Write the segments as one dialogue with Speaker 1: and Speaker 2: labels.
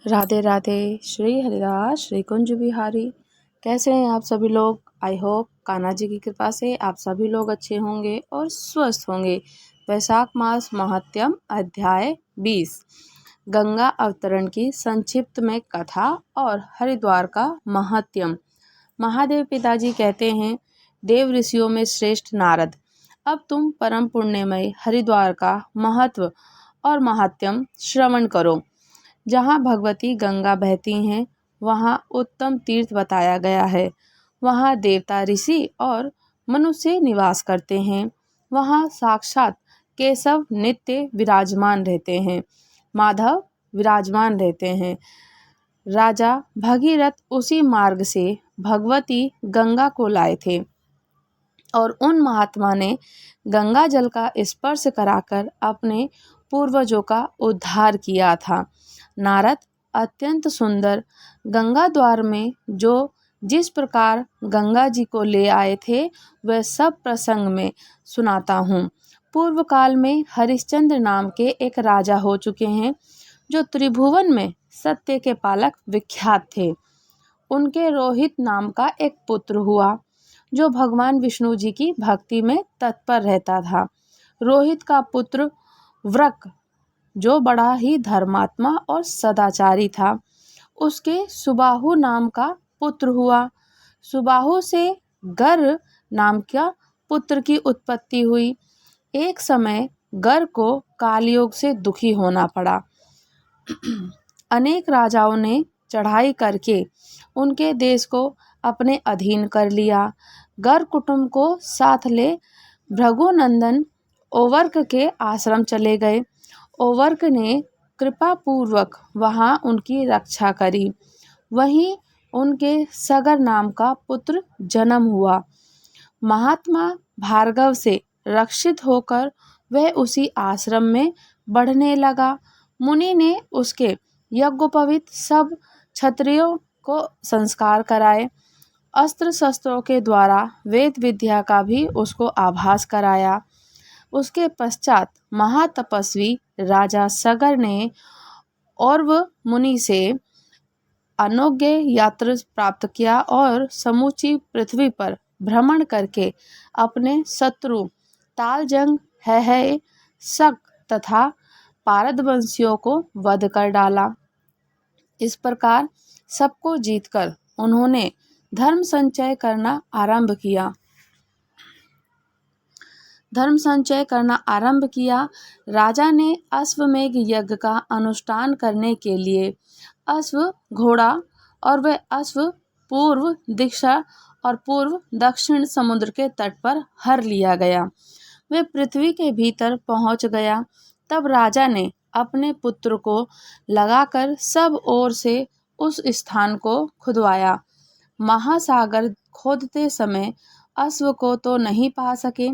Speaker 1: राधे राधे। श्री हरिदास श्री कुंज बिहारी। कैसे हैं आप सभी लोग? आई होप कान्हा जी की कृपा से आप सभी लोग अच्छे होंगे और स्वस्थ होंगे। वैशाख मास महात्म्य अध्याय 20 गंगा अवतरण की संक्षिप्त में कथा और हरिद्वार का महात्म्य। महादेव पिताजी कहते हैं, देव ऋषियों में श्रेष्ठ नारद, अब तुम परम पुण्यमय हरिद्वार का महत्व और महात्म्य श्रवण करो। जहाँ भगवती गंगा बहती हैं वहाँ उत्तम तीर्थ बताया गया है। वहाँ देवता, ऋषि और मनुष्य निवास करते हैं। वहाँ साक्षात केशव नित्य विराजमान रहते हैं, माधव विराजमान रहते हैं। राजा भगीरथ उसी मार्ग से भगवती गंगा को लाए थे और उन महात्मा ने गंगा जल का स्पर्श कराकर अपने पूर्वजों का उद्धार किया था। नारद अत्यंत सुंदर गंगा द्वार में जिस प्रकार गंगा जी को ले आए थे वह सब प्रसंग में सुनाता हूँ। पूर्व काल में हरिश्चंद्र नाम के एक राजा हो चुके हैं जो त्रिभुवन में सत्य के पालक विख्यात थे। उनके रोहित नाम का एक पुत्र हुआ जो भगवान विष्णु जी की भक्ति में तत्पर रहता था। रोहित का पुत्र वृक जो बड़ा ही धर्मात्मा और सदाचारी था, उसके सुबाहु नाम का पुत्र हुआ। सुबाहु से गर नाम का पुत्र की उत्पत्ति हुई। एक समय गर को कालयोग से दुखी होना पड़ा। अनेक राजाओं ने चढ़ाई करके उनके देश को अपने अधीन कर लिया। गर कुटुंब को साथ ले भृगुनंदन ओवर्क के आश्रम चले गए। ओवर्क ने कृपा पूर्वक वहाँ उनकी रक्षा करी। वहीं उनके सगर नाम का पुत्र जन्म हुआ। महात्मा भार्गव से रक्षित होकर वह उसी आश्रम में बढ़ने लगा। मुनि ने उसके यज्ञोपवीत सब क्षत्रियों को संस्कार कराए। अस्त्र शस्त्रों के द्वारा वेद विद्या का भी उसको आभास कराया। उसके पश्चात महातपस्वी राजा सगर ने औरव मुनि से अनोज्ञ यात्र प्राप्त किया और समूची पृथ्वी पर भ्रमण करके अपने शत्रु तालजंग, है शक तथा पारदवंशियों को वध कर डाला। इस प्रकार सबको जीतकर उन्होंने धर्म संचय करना आरंभ किया। राजा ने अश्वमेघ यज्ञ का अनुष्ठान करने के लिए अश्व, घोड़ा और वह अश्व पूर्व दिशा और पूर्व दक्षिण समुद्र के तट पर हर लिया गया। वह पृथ्वी के भीतर पहुंच गया। तब राजा ने अपने पुत्र को लगाकर सब ओर से उस स्थान को खुदवाया। महासागर खोदते समय अश्व को तो नहीं पा सके,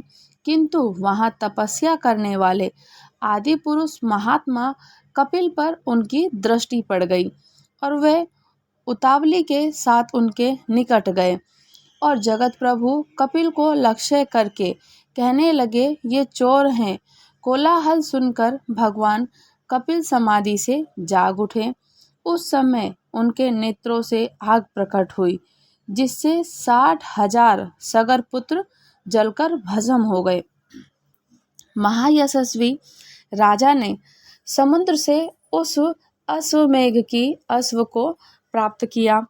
Speaker 1: किंतु वहां तपस्या करने वाले आदि पुरुष महात्मा कपिल पर उनकी दृष्टि पड़ गई और वे उतावली के साथ उनके निकट गए और जगत प्रभु कपिल को लक्ष्य करके कहने लगे, ये चोर हैं। कोलाहल सुनकर भगवान कपिल समाधि से जाग उठे। उस समय उनके नेत्रों से आग प्रकट हुई, जिससे 60,000 सगर पुत्र जलकर भस्म हो गए। महायशस्वी राजा ने समुद्र से उस अश्वमेघ की अश्व को प्राप्त किया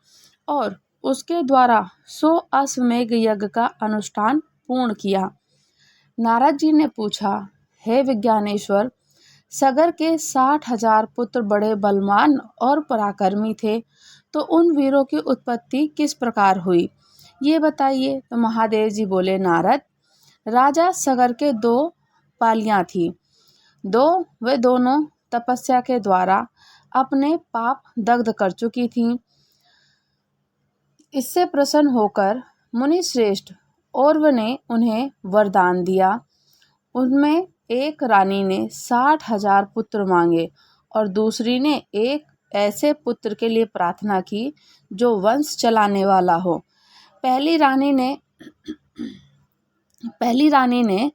Speaker 1: और उसके द्वारा 100 अश्वमेघ यज्ञ का अनुष्ठान पूर्ण किया। नारद जी ने पूछा, हे विज्ञानेश्वर, सगर के 60,000 पुत्र बड़े बलवान और पराक्रमी थे, तो उन वीरों की उत्पत्ति किस प्रकार हुई, ये बताइए। तो महादेव जी बोले, नारद, राजा सगर के 2 पालियां थी। वे दोनों तपस्या के द्वारा अपने पाप दग्ध कर चुकी थीं। इससे प्रसन्न होकर मुनि श्रेष्ठ औरव ने उन्हें वरदान दिया। उनमें एक रानी ने 60,000 पुत्र मांगे और दूसरी ने एक ऐसे पुत्र के लिए प्रार्थना की जो वंश चलाने वाला हो। पहली रानी ने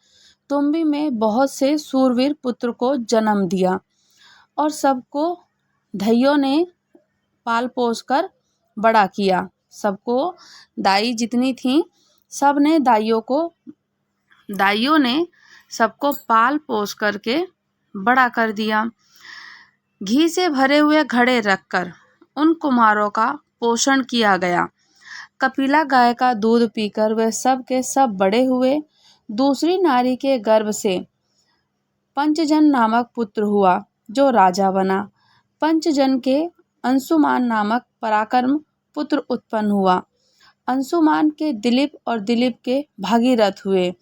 Speaker 1: तुम्बी में बहुत से सूरवीर पुत्र को जन्म दिया और सबको धइयों ने पाल पोस कर बड़ा किया। सबको दाई जितनी थी सब ने दाइयों ने सबको पाल पोस करके बड़ा कर दिया। घी से भरे हुए घड़े रखकर उन कुमारों का पोषण किया गया। कपिला गाय का दूध पीकर वे सब के सब बड़े हुए। दूसरी नारी के गर्भ से पंचजन नामक पुत्र हुआ जो राजा बना। पंचजन के अंशुमान नामक पराक्रम पुत्र उत्पन्न हुआ। अंशुमान के दिलीप और दिलीप के भागीरथ हुए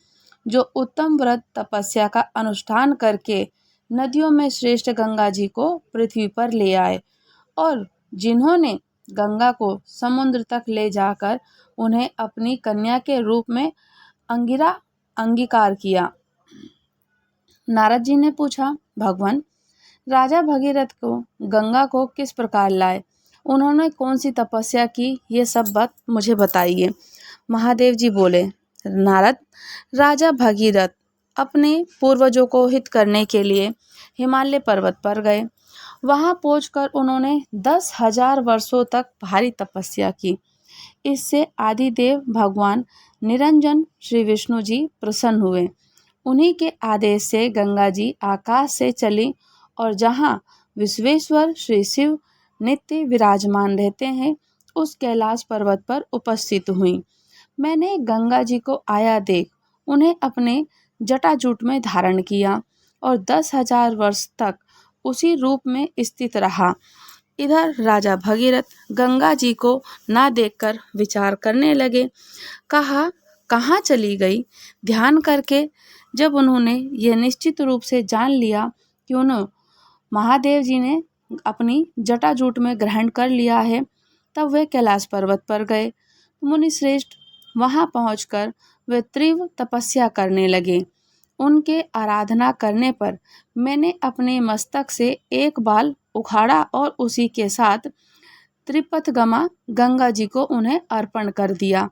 Speaker 1: जो उत्तम व्रत तपस्या का अनुष्ठान करके नदियों में श्रेष्ठ गंगा जी को पृथ्वी पर ले आए और जिन्होंने गंगा को समुद्र तक ले जाकर उन्हें अपनी कन्या के रूप में अंगीकार किया। नारद जी ने पूछा, भगवान, राजा भगीरथ को गंगा को किस प्रकार लाए? उन्होंने कौन सी तपस्या की? ये सब बात मुझे बताइए। महादेव जी बोले, नारद, राजा भगीरथ अपने पूर्वजों को हित करने के लिए हिमालय पर्वत पर गए। वहां पहुंचकर उन्होंने 10,000 वर्षों तक भारी तपस्या की। इससे आदिदेव भगवान निरंजन श्री विष्णु जी प्रसन्न हुए। उन्हीं के आदेश से गंगा जी आकाश से चली और जहां विश्वेश्वर श्री शिव नित्य विराजमान रहते हैं उस कैलाश पर्वत पर उपस्थित हुई। मैंने गंगा जी को आया देख उन्हें अपने जटाजूट में धारण किया और 10,000 वर्ष तक उसी रूप में स्थित रहा। इधर राजा भगीरथ गंगा जी को ना देखकर विचार करने लगे। कहा, कहाँ चली गई? ध्यान करके जब उन्होंने यह निश्चित रूप से जान लिया कि उन्हें महादेव जी ने अपनी जटाजूट में ग्रहण कर लिया है, तब वे कैलाश पर्वत पर गए। मुनि श्रेष्ठ वहां पहुंचकर वे तीव्र तपस्या करने लगे। उनके आराधना करने पर मैंने अपने मस्तक से एक बाल उखाड़ा और उसी के साथ त्रिपथगमा गंगा जी को उन्हें अर्पण कर दिया।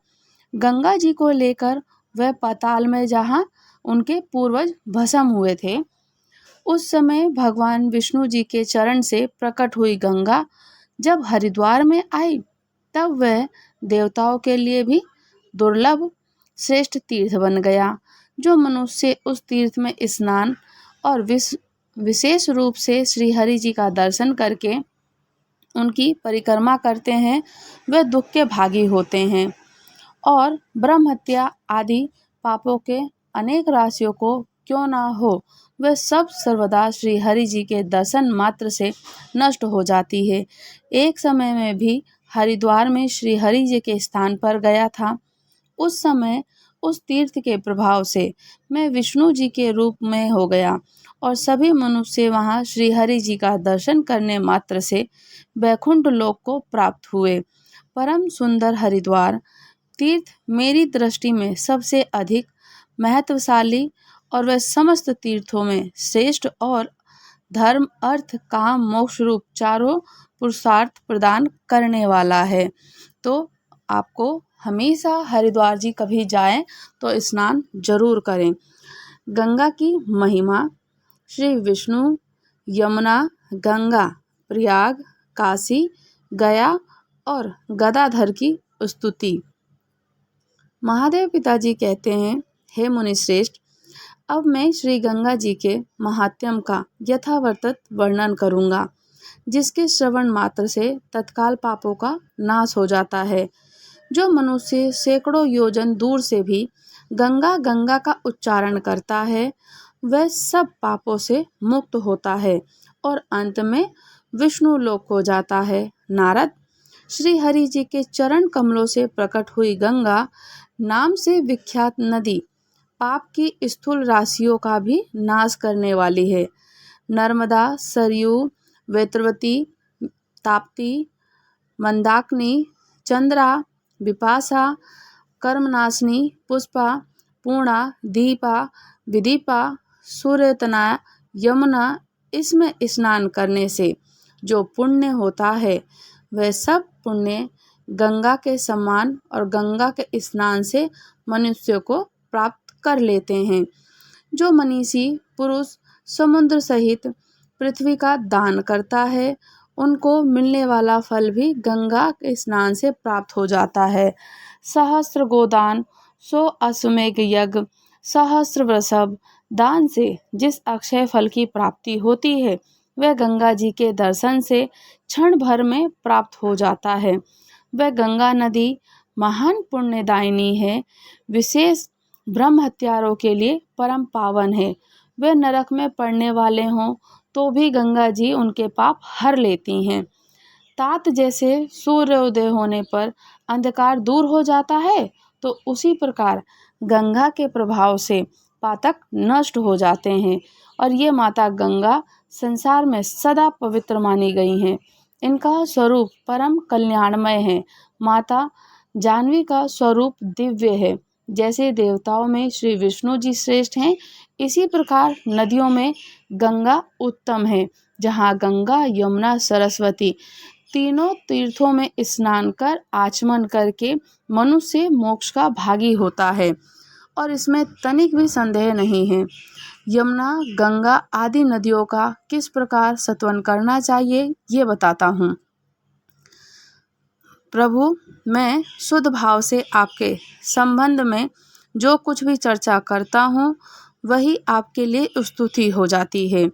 Speaker 1: गंगा जी को लेकर वह पाताल में जहाँ उनके पूर्वज भस्म हुए थे, उस समय भगवान विष्णु जी के चरण से प्रकट हुई गंगा जब हरिद्वार में आई, तब वह देवताओं के लिए भी दुर्लभ श्रेष्ठ तीर्थ बन गया। जो मनुष्य उस तीर्थ में स्नान और विशेष रूप से श्री हरि जी का दर्शन करके उनकी परिक्रमा करते हैं, वे दुख के भागी होते हैं और ब्रह्म हत्या आदि पापों के अनेक राशियों को क्यों ना हो, वह सब सर्वदा श्री हरि जी के दर्शन मात्र से नष्ट हो जाती है। एक समय में भी हरिद्वार में श्री हरि जी के स्थान पर गया था। उस समय उस तीर्थ के प्रभाव से मैं विष्णु जी के रूप में हो गया और सभी मनुष्य वहां श्री हरि जी का दर्शन करने मात्र से वैकुंठ लोक को प्राप्त हुए। परम सुंदर हरिद्वार तीर्थ मेरी दृष्टि में सबसे अधिक महत्वशाली और वह समस्त तीर्थों में श्रेष्ठ और धर्म अर्थ काम मोक्ष रूप चारों पुरुषार्थ प्रदान करने वाला है। तो आपको हमेशा हरिद्वार जी कभी जाएं तो स्नान जरूर करें। गंगा की महिमा। श्री विष्णु, यमुना, गंगा, प्रयाग, काशी, गया और गदाधर की स्तुति। महादेव पिताजी कहते हैं, हे मुनि श्रेष्ठ, अब मैं श्री गंगा जी के महात्म्य का यथावर्तत वर्णन करूंगा, जिसके श्रवण मात्र से तत्काल पापों का नाश हो जाता है। जो मनुष्य सैकड़ों योजन दूर से भी गंगा गंगा का उच्चारण करता है, वह सब पापों से मुक्त होता है और अंत में विष्णु लोक हो जाता है। नारद, श्री हरि जी के चरण कमलों से प्रकट हुई गंगा नाम से विख्यात नदी पाप की स्थूल राशियों का भी नाश करने वाली है। नर्मदा, सरयू, वेत्रवती, ताप्ती, मंदाकिनी, चंद्रा, विपाशा, कर्मनाशिनी, पुष्पा, पूर्णा, दीपा, विदीपा, सूर्यतना, यमुना, इसमें स्नान करने से जो पुण्य होता है वह सब पुण्य गंगा के समान और गंगा के स्नान से मनुष्य को प्राप्त कर लेते हैं। जो मनीषी पुरुष समुद्र सहित पृथ्वी का दान करता है, उनको मिलने वाला फल भी गंगा के स्नान से प्राप्त हो जाता है। सहस्त्र गोदान, 100 अश्वमेघ यज्ञ, सहस्त्र वृषभ दान से जिस अक्षय फल की प्राप्ति होती है वह गंगा जी के दर्शन से क्षण भर में प्राप्त हो जाता है। वह गंगा नदी महान पुण्यदायिनी है, विशेष ब्रह्म हत्यारों के लिए परम पावन है। वे नरक में पड़ने वाले हों तो भी गंगा जी उनके पाप हर लेती हैं। तात जैसे सूर्योदय होने पर अंधकार दूर हो जाता है, तो उसी प्रकार गंगा के प्रभाव से पातक नष्ट हो जाते हैं और ये माता गंगा संसार में सदा पवित्र मानी गई हैं। इनका स्वरूप परम कल्याणमय है। माता जाह्नवी का स्वरूप दिव्य है। जैसे देवताओं में श्री विष्णु जी श्रेष्ठ हैं, इसी प्रकार नदियों में गंगा उत्तम है। जहाँ गंगा, यमुना, सरस्वती तीनों तीर्थों में स्नान कर आचमन करके मनुष्य मोक्ष का भागी होता है और इसमें तनिक भी संदेह नहीं है। यमुना, गंगा आदि नदियों का किस प्रकार स्तवन करना चाहिए ये बताता हूँ। प्रभु, मैं शुद्ध भाव से आपके संबंध में जो कुछ भी चर्चा करता हूँ वही आपके लिए स्तुति हो जाती है।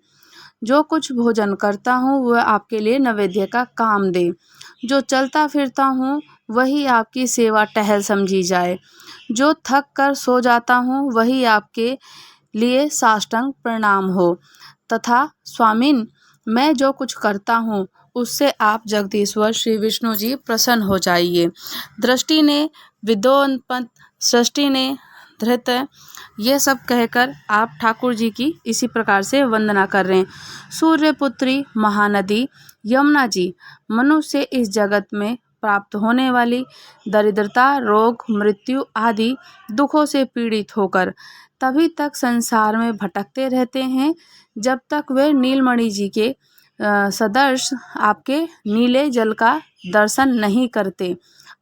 Speaker 1: जो कुछ भोजन करता हूँ वह आपके लिए नैवेद्य का काम दे। जो चलता फिरता हूँ वही आपकी सेवा टहल समझी जाए। जो थक कर सो जाता हूँ वही आपके लिए साष्टांग प्रणाम हो। तथा स्वामिन, मैं जो कुछ करता हूँ उससे आप जगदीश्वर श्री विष्णु जी प्रसन्न हो जाइए। दृष्टि ने विद्योन्पत, सृष्टि ने धृत, ये सब कहकर आप ठाकुर जी की इसी प्रकार से वंदना कर रहे हैं। सूर्यपुत्री महानदी यमुना जी मनुष्य इस जगत में प्राप्त होने वाली दरिद्रता, रोग, मृत्यु आदि दुखों से पीड़ित होकर तभी तक संसार में भटकते रहते हैं जब तक वे नीलमणि जी के सदर्श आपके नीले जल का दर्शन नहीं करते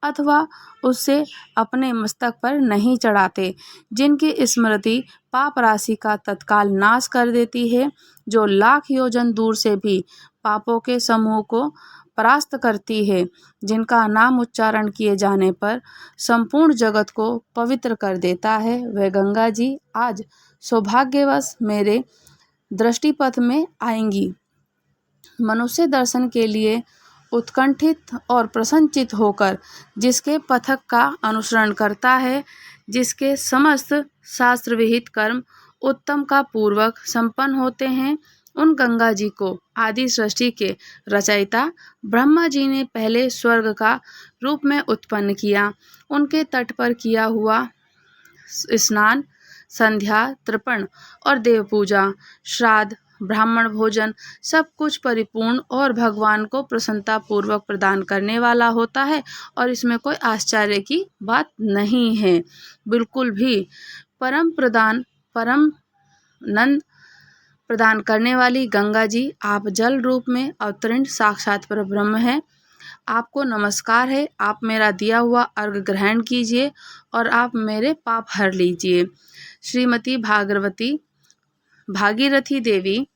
Speaker 1: अथवा उससे अपने मस्तक पर नहीं चढ़ाते, जिनकी स्मृति पाप राशि का तत्काल नाश कर देती है, जो लाख योजन दूर से भी पापों के समूह को परास्त करती है, जिनका नाम उच्चारण किए जाने पर संपूर्ण जगत को पवित्र कर देता है, वह गंगा जी आज सौभाग्यवश मेरे दृष्टिपथ में आएंगी। मनुष्य दर्शन के लिए उत्कंठित और प्रसन्नचित होकर जिसके पथक का अनुसरण करता है, जिसके समस्त शास्त्र विहित कर्म उत्तम का पूर्वक संपन्न होते हैं, उन गंगा जी को आदि सृष्टि के रचयिता ब्रह्मा जी ने पहले स्वर्ग का रूप में उत्पन्न किया। उनके तट पर किया हुआ स्नान, संध्या, तर्पण और देव पूजा, श्राद्ध, ब्राह्मण भोजन सब कुछ परिपूर्ण और भगवान को प्रसन्नता पूर्वक प्रदान करने वाला होता है और इसमें कोई आश्चर्य की बात नहीं है बिल्कुल भी। परम नंद प्रदान करने वाली गंगा जी, आप जल रूप में अवतरित साक्षात परब्रह्म हैं। आपको नमस्कार है। आप मेरा दिया हुआ अर्घ्य ग्रहण कीजिए और आप मेरे पाप हर लीजिए। श्रीमती भागीरथी देवी,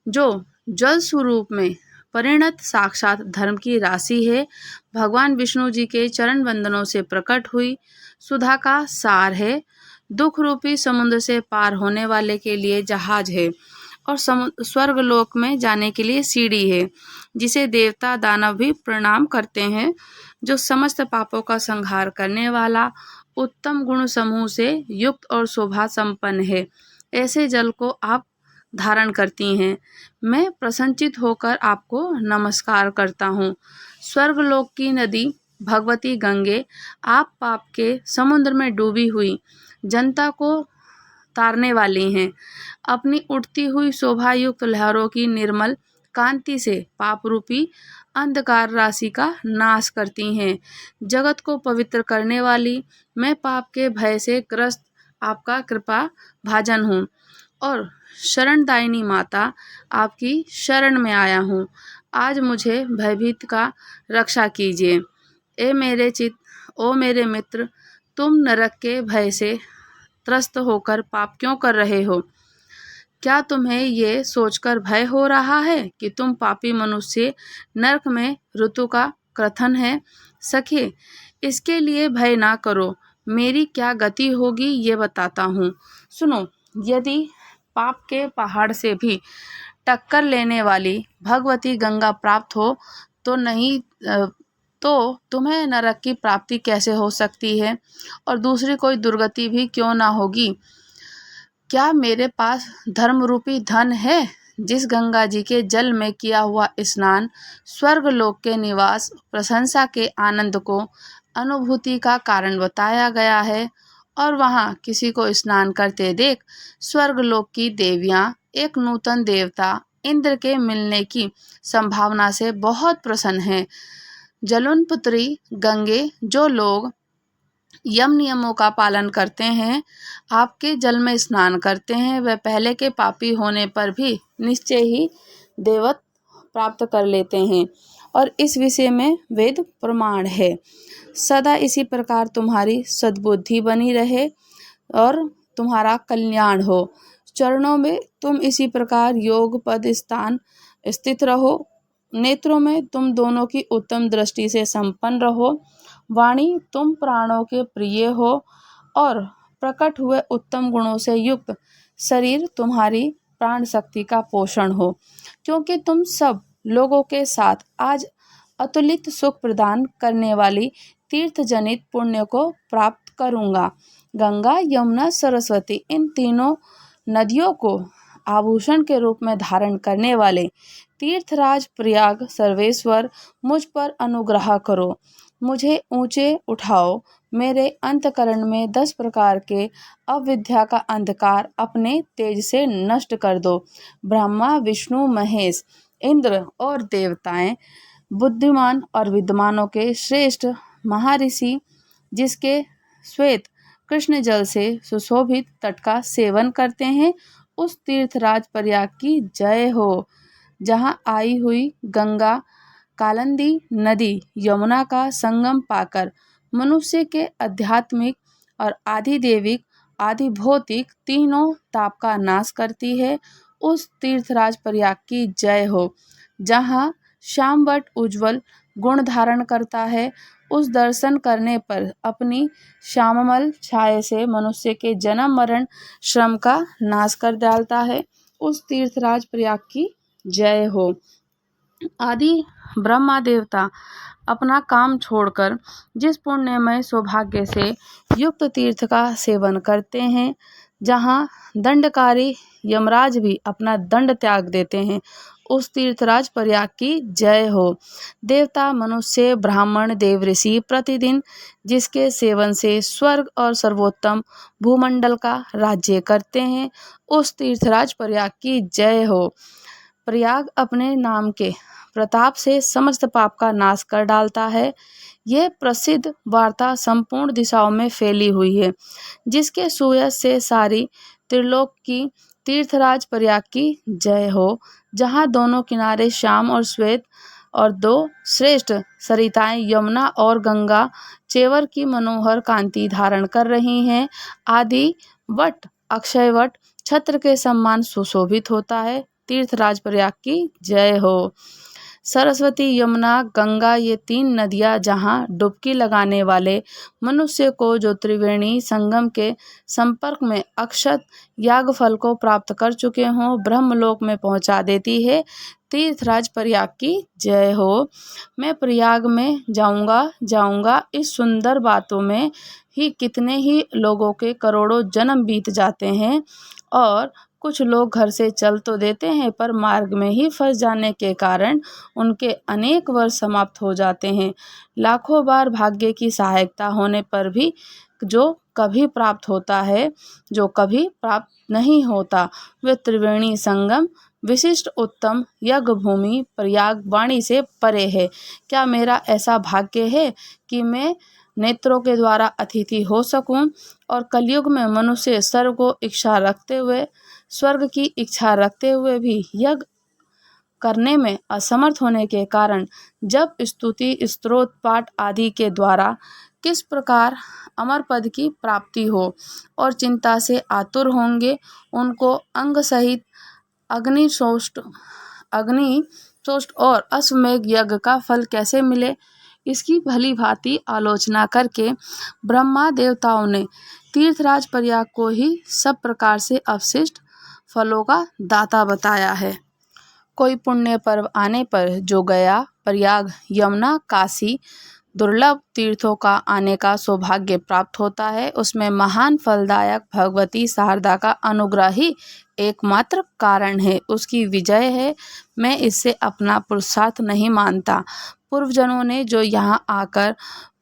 Speaker 1: जो जल स्वरूप में परिणत साक्षात धर्म की राशि है, भगवान विष्णु जी के चरण वंदनों से प्रकट हुई सुधा का सार है, दुख रूपी समुद्र से पार होने वाले के लिए जहाज है और स्वर्ग लोक में जाने के लिए सीढ़ी है, जिसे देवता दानव भी प्रणाम करते हैं, जो समस्त पापों का संहार करने वाला उत्तम गुण समूह से युक्त और शोभा संपन्न है। ऐसे जल को आप धारण करती हैं। मैं प्रसन्नचित होकर आपको नमस्कार करता हूँ। स्वर्गलोक की नदी भगवती गंगे, आप पाप के समुद्र में डूबी हुई जनता को तारने वाली हैं। अपनी उठती हुई शोभायुक्त लहरों की निर्मल कांति से पाप रूपी अंधकार राशि का नाश करती हैं। जगत को पवित्र करने वाली मैं पाप के भय से ग्रस्त आपका कृपा भाजन हूँ और शरणदायिनी माता, आपकी शरण में आया हूँ। आज मुझे भयभीत का रक्षा कीजिए। ओ मेरे मित्र, तुम नरक के भय से त्रस्त होकर पाप क्यों कर रहे हो? क्या तुम्हें ये सोचकर भय हो रहा है कि तुम पापी मनुष्य नरक में ऋतु का कथन है? सखे, इसके लिए भय ना करो। मेरी क्या गति होगी ये बताता हूँ। सुनो, यदि पाप के पहाड़ से भी टक्कर लेने वाली भगवती गंगा प्राप्त हो तो नहीं तो तुम्हें नरक की प्राप्ति कैसे हो सकती है, और दूसरी कोई दुर्गति भी क्यों ना होगी? क्या मेरे पास धर्म रूपी धन है? जिस गंगा जी के जल में किया हुआ स्नान स्वर्ग लोक के निवास प्रशंसा के आनंद को अनुभूति का कारण बताया गया है, और वहाँ किसी को स्नान करते देख स्वर्ग लोक की देवियाँ एक नूतन देवता इंद्र के मिलने की संभावना से बहुत प्रसन्न हैं। जलुनपुत्री गंगे, जो लोग यम नियमों का पालन करते हैं, आपके जल में स्नान करते हैं, वह पहले के पापी होने पर भी निश्चय ही देवत्व प्राप्त कर लेते हैं, और इस विषय में वेद प्रमाण है। सदा इसी प्रकार तुम्हारी सद्बुद्धि बनी रहे और तुम्हारा कल्याण हो। चरणों में तुम इसी प्रकार योग पद स्थान स्थित रहो। नेत्रों में तुम दोनों की उत्तम दृष्टि से संपन्न रहो। वाणी, तुम प्राणों के प्रिय हो, और प्रकट हुए उत्तम गुणों से युक्त शरीर तुम्हारी प्राण शक्ति का पोषण हो, क्योंकि तुम सब लोगों के साथ आज अतुलित सुख प्रदान करने वाली तीर्थ जनित पुण्य को प्राप्त करूंगा। गंगा, यमुना, सरस्वती, इन तीनों नदियों को आभूषण के रूप में धारण करने वाले तीर्थराज प्रयाग सर्वेश्वर, मुझ पर अनुग्रह करो, मुझे ऊंचे उठाओ। मेरे अंतकरण में 10 प्रकार के अविद्या का अंधकार अपने तेज से नष्ट कर दो। ब्रह्मा, विष्णु, महेश, इंद्र और देवताएं बुद्धिमान और विद्वानों के श्रेष्ठ महर्षि, जिसके श्वेत कृष्ण जल से सुशोभित तट का सेवन करते हैं, उस तीर्थराज प्रयाग की जय हो, जहाँ आई हुई गंगा कालिंदी नदी यमुना का संगम पाकर मनुष्य के आध्यात्मिक और आधिदैविक आधिभौतिक तीनों ताप का नाश करती है। उस तीर्थराज प्रयाग की जय हो, जहाँ श्यामवट उज्ज्वल गुण धारण करता है। उस दर्शन करने पर अपनी श्यामल छाया से मनुष्य के जन्म मरण श्रम का नाश कर डालता है। उस तीर्थराज प्रयाग की जय हो। आदि ब्रह्मा देवता अपना काम छोड़कर जिस पुण्यमय सौभाग्य से युक्त तीर्थ का सेवन करते हैं, जहाँ दंडकारी यमराज भी अपना दंड त्याग देते हैं, उस तीर्थराज प्रयाग की जय हो। देवता, मनुष्य, ब्राह्मण, देव, ऋषि प्रतिदिन जिसके सेवन से स्वर्ग और सर्वोत्तम भूमंडल का राज्य करते हैं, उस तीर्थराज प्रयाग की जय हो। प्रयाग अपने नाम के प्रताप से समस्त पाप का नाश कर डालता है। यह प्रसिद्ध वार्ता संपूर्ण दिशाओं में फैली हुई है, जिसके सुयश से सारी त्रिलोक की तीर्थराज प्रयाग की जय हो, जहाँ दोनों किनारे श्याम और श्वेत और 2 श्रेष्ठ सरिताएं यमुना और गंगा चेवर की मनोहर कांति धारण कर रही हैं। आदि वट, अक्षय वट छत्र के समान सुशोभित होता है। तीर्थराज प्रयाग की जय हो। सरस्वती, यमुना, गंगा, ये 3 नदियाँ जहाँ डुबकी लगाने वाले मनुष्य को जो त्रिवेणी संगम के संपर्क में अक्षत यागफल को प्राप्त कर चुके हों, ब्रह्मलोक में पहुँचा देती है। तीर्थराज प्रयाग की जय हो। मैं प्रयाग में जाऊंगा इस सुंदर बातों में ही कितने ही लोगों के करोड़ों जन्म बीत जाते हैं, और कुछ लोग घर से चल तो देते हैं, पर मार्ग में ही फंस जाने के कारण उनके अनेक वर्ष समाप्त हो जाते हैं। लाखों बार भाग्य की सहायता होने पर भी जो कभी प्राप्त होता है, जो कभी प्राप्त नहीं होता, वे त्रिवेणी संगम विशिष्ट उत्तम यज्ञ भूमि प्रयाग वाणी से परे है। क्या मेरा ऐसा भाग्य है कि मैं नेत्रों के द्वारा अतिथि हो सकूं, और कलयुग में मनुष्य स्वर्ग की इच्छा रखते हुए भी यज्ञ करने में असमर्थ होने के कारण जब स्तुति, स्तोत्र, पाठ आदि के द्वारा किस प्रकार अमर पद की प्राप्ति हो और चिंता से आतुर होंगे, उनको अंग सहित अग्निशोष्ट और अश्वमेध यज्ञ का फल कैसे मिले, इसकी भली भांति आलोचना करके ब्रह्मा देवताओं ने तीर्थराज प्रयाग को ही सब प्रकार से अवशिष्ट फलों का दाता बताया है। कोई पुण्य पर्व आने पर जो गया, प्रयाग, यमुना, काशी दुर्लभ तीर्थों का आने का सौभाग्य प्राप्त होता है, उसमें महान फलदायक भगवती शारदा का अनुग्रह ही एकमात्र कारण है, उसकी विजय है। मैं इससे अपना पुरुषार्थ नहीं मानता। पूर्वजनों ने जो यहाँ आकर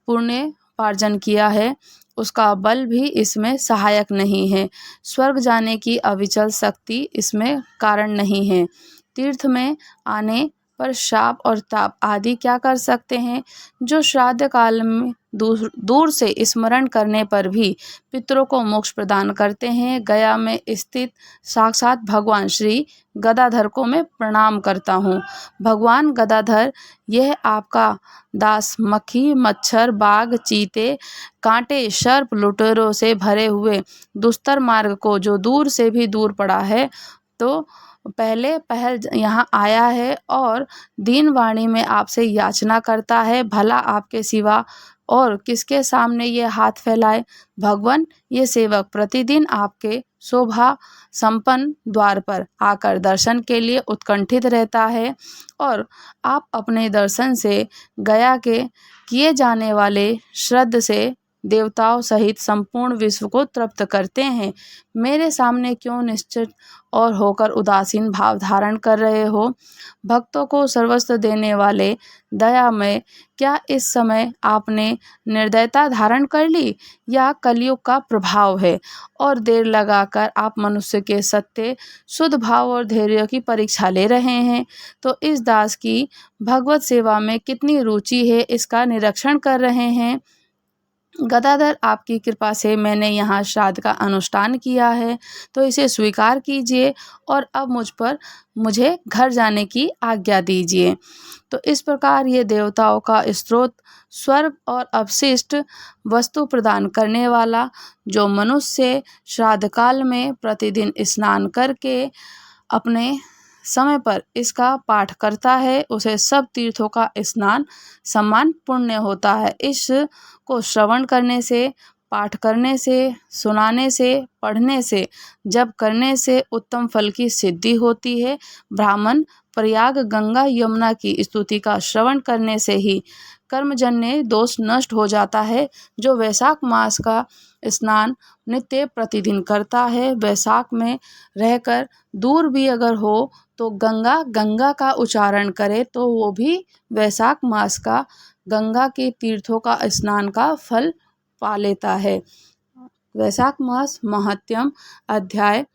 Speaker 1: पुण्योपार्जन किया है, उसका बल भी इसमें सहायक नहीं है। स्वर्ग जाने की अविचल शक्ति इसमें कारण नहीं है। तीर्थ में आने पर शाप और ताप आदि क्या कर सकते हैं। जो श्राद्ध काल में दूर से स्मरण करने पर भी पितरों को मोक्ष प्रदान करते हैं। गया में स्थित साक्षात भगवान श्री गदाधर को मैं प्रणाम करता हूँ। भगवान गदाधर, यह आपका दास मक्खी, मच्छर, बाघ, चीते, कांटे, सर्प, लुटेरों से भरे हुए दुस्तर मार्ग को जो दूर से भी दूर पड़ा है, तो पहले यहाँ आया है और दीन वाणी में आपसे याचना करता है। भला आपके सिवा और किसके सामने ये हाथ फैलाए। भगवान, ये सेवक प्रतिदिन आपके शोभा संपन्न द्वार पर आकर दर्शन के लिए उत्कंठित रहता है और आप अपने दर्शन से गया के किए जाने वाले श्राद्ध से देवताओं सहित संपूर्ण विश्व को तृप्त करते हैं। मेरे सामने क्यों निश्चित और होकर उदासीन भाव धारण कर रहे हो। भक्तों को सर्वस्व देने वाले दयामय, क्या इस समय आपने निर्दयता धारण कर ली या कलयुग का प्रभाव है और देर लगाकर आप मनुष्य के सत्य, शुद्ध भाव और धैर्य की परीक्षा ले रहे हैं। तो इस दास की भगवत सेवा में कितनी रुचि है, इसका निरीक्षण कर रहे हैं। गदाधर, आपकी कृपा से मैंने यहाँ श्राद्ध का अनुष्ठान किया है, तो इसे स्वीकार कीजिए और अब मुझे घर जाने की आज्ञा दीजिए। तो इस प्रकार ये देवताओं का स्रोत, स्वर्ग और अवशिष्ट वस्तु प्रदान करने वाला, जो मनुष्य श्राद्ध काल में प्रतिदिन स्नान करके अपने समय पर इसका पाठ करता है, उसे सब तीर्थों का स्नान समान पुण्य होता है। इसको श्रवण करने से, पाठ करने से, सुनाने से, पढ़ने से, जप करने से उत्तम फल की सिद्धि होती है। ब्राह्मण प्रयाग, गंगा, यमुना की स्तुति का श्रवण करने से ही कर्मजन्य दोष नष्ट हो जाता है। जो वैशाख मास का स्नान नित्य प्रतिदिन करता है, वैशाख में रहकर दूर भी अगर हो तो गंगा का उच्चारण करे, तो वो भी वैशाख मास का गंगा के तीर्थों का स्नान का फल पा लेता है। वैशाख मास महात्म्य अध्याय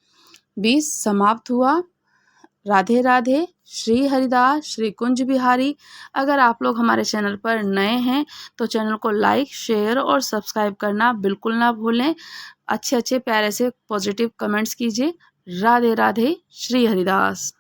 Speaker 1: 20 समाप्त हुआ। राधे राधे। श्री हरिदास, श्री कुंज बिहारी। अगर आप लोग हमारे चैनल पर नए हैं तो चैनल को लाइक, शेयर और सब्सक्राइब करना बिल्कुल ना भूलें। अच्छे प्यारे से पॉजिटिव कमेंट्स कीजिए। राधे राधे। श्री हरिदास।